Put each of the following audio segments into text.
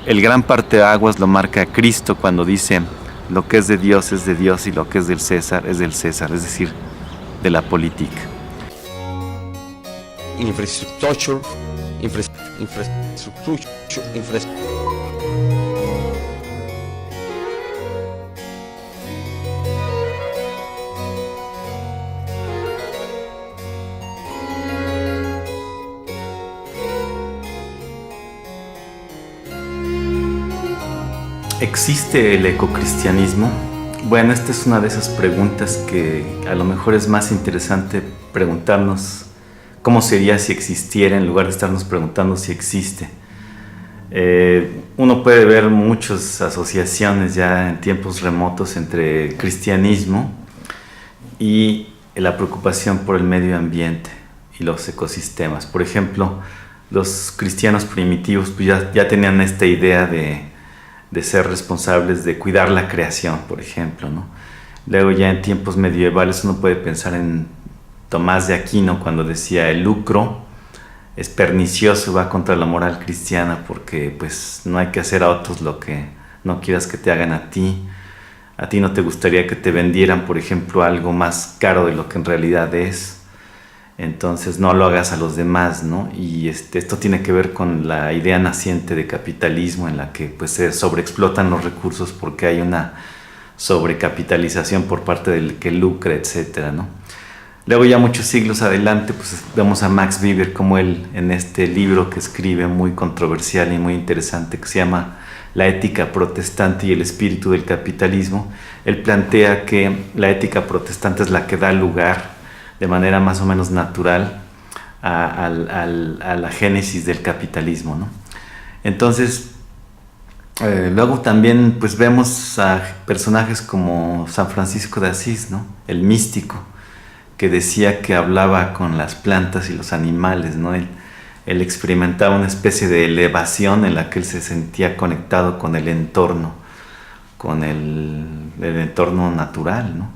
El gran parteaguas lo marca Cristo cuando dice: lo que es de Dios y lo que es del César, es decir, de la política. Infrastructure. ¿Existe el ecocristianismo? Bueno, esta es una de esas preguntas que a lo mejor es más interesante preguntarnos cómo sería si existiera, en lugar de estarnos preguntando si existe. Uno puede ver muchas asociaciones ya en tiempos remotos entre cristianismo y la preocupación por el medio ambiente y los ecosistemas. Por ejemplo, los cristianos primitivos pues ya tenían esta idea de ser responsables de cuidar la creación, por ejemplo, ¿no? Luego ya en tiempos medievales uno puede pensar en Tomás de Aquino cuando decía: el lucro es pernicioso, va contra la moral cristiana, porque pues no hay que hacer a otros lo que no quieras que te hagan a ti. A ti no te gustaría que te vendieran, por ejemplo, algo más caro de lo que en realidad es. Entonces no lo hagas a los demás, ¿no? Y esto tiene que ver con la idea naciente de capitalismo, en la que pues se sobreexplotan los recursos porque hay una sobrecapitalización por parte del que lucra, etcétera, ¿no? Luego ya muchos siglos adelante pues vemos a Max Weber, como él en este libro que escribe muy controversial y muy interesante, que se llama La ética protestante y el espíritu del capitalismo. Él plantea que la ética protestante es la que da lugar de manera más o menos natural a la génesis del capitalismo, ¿no? Entonces, luego también pues vemos a personajes como San Francisco de Asís, ¿no? El místico, que decía que hablaba con las plantas y los animales, ¿no? Él experimentaba una especie de elevación en la que él se sentía conectado con el entorno natural, ¿no?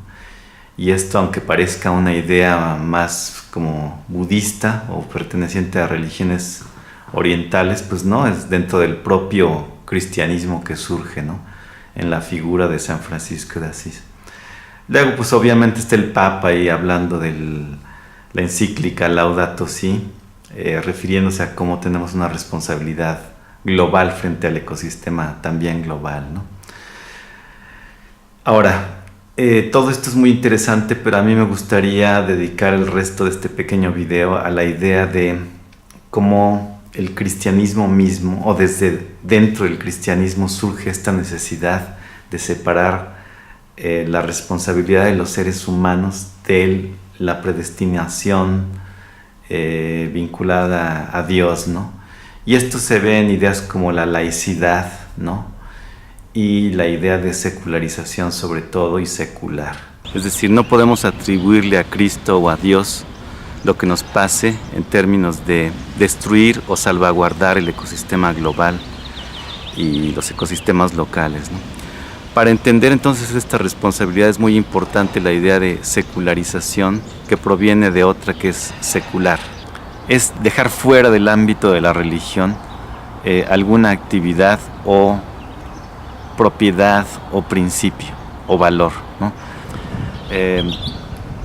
Y esto, aunque parezca una idea más como budista o perteneciente a religiones orientales, pues no, es dentro del propio cristianismo que surge, ¿no? En la figura de San Francisco de Asís. Luego, pues obviamente está el Papa ahí hablando de la encíclica Laudato Si, refiriéndose a cómo tenemos una responsabilidad global frente al ecosistema también global, ¿no? Ahora, todo esto es muy interesante, pero a mí me gustaría dedicar el resto de este pequeño video a la idea de cómo el cristianismo mismo, o desde dentro del cristianismo, surge esta necesidad de separar la responsabilidad de los seres humanos de la predestinación vinculada a Dios, ¿no? Y esto se ve en ideas como la laicidad, ¿no? Y la idea de secularización, sobre todo, y secular. Es decir, no podemos atribuirle a Cristo o a Dios lo que nos pase en términos de destruir o salvaguardar el ecosistema global y los ecosistemas locales, ¿no? Para entender entonces esta responsabilidad es muy importante la idea de secularización, que proviene de otra que es secular. Es dejar fuera del ámbito de la religión alguna actividad o propiedad o principio o valor, ¿no?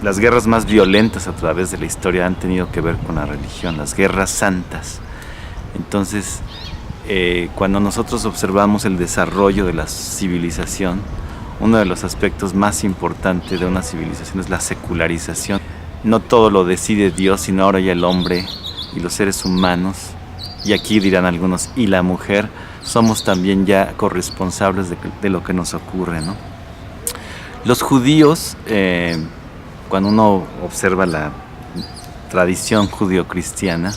Las guerras más violentas a través de la historia han tenido que ver con la religión, las guerras santas. Entonces, cuando nosotros observamos el desarrollo de la civilización, uno de los aspectos más importantes de una civilización es la secularización. No todo lo decide Dios, sino ahora ya el hombre y los seres humanos, y aquí dirán algunos, y la mujer, somos también ya corresponsables de lo que nos ocurre, ¿no? Los judíos, cuando uno observa la tradición judio-cristiana,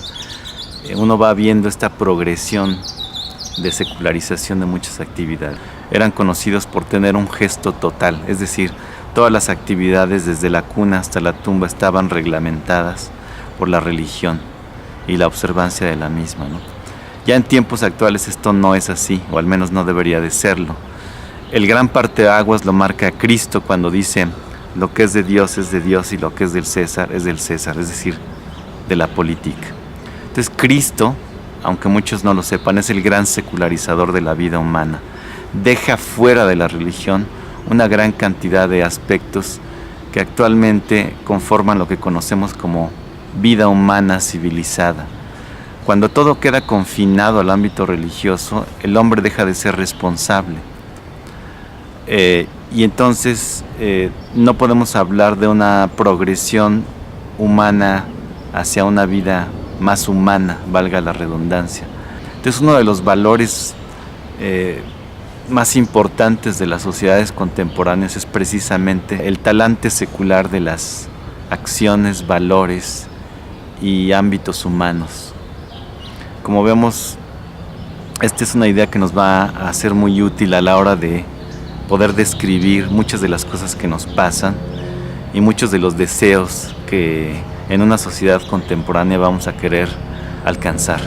uno va viendo esta progresión de secularización de muchas actividades. Eran conocidos por tener un gesto total, es decir, todas las actividades desde la cuna hasta la tumba estaban reglamentadas por la religión y la observancia de la misma, ¿no? Ya en tiempos actuales esto no es así, o al menos no debería de serlo. El gran parteaguas lo marca Cristo cuando dice: lo que es de Dios y lo que es del César, es decir, de la política. Entonces Cristo aunque muchos no lo sepan, es el gran secularizador de la vida humana. Deja fuera de la religión una gran cantidad de aspectos que actualmente conforman lo que conocemos como vida humana civilizada. Cuando todo queda confinado al ámbito religioso, el hombre deja de ser responsable. Y entonces no podemos hablar de una progresión humana hacia una vida más humana, valga la redundancia. Entonces, uno de los valores más importantes de las sociedades contemporáneas es precisamente el talante secular de las acciones, valores y ámbitos humanos. Como vemos, esta es una idea que nos va a ser muy útil a la hora de poder describir muchas de las cosas que nos pasan y muchos de los deseos que en una sociedad contemporánea vamos a querer alcanzar.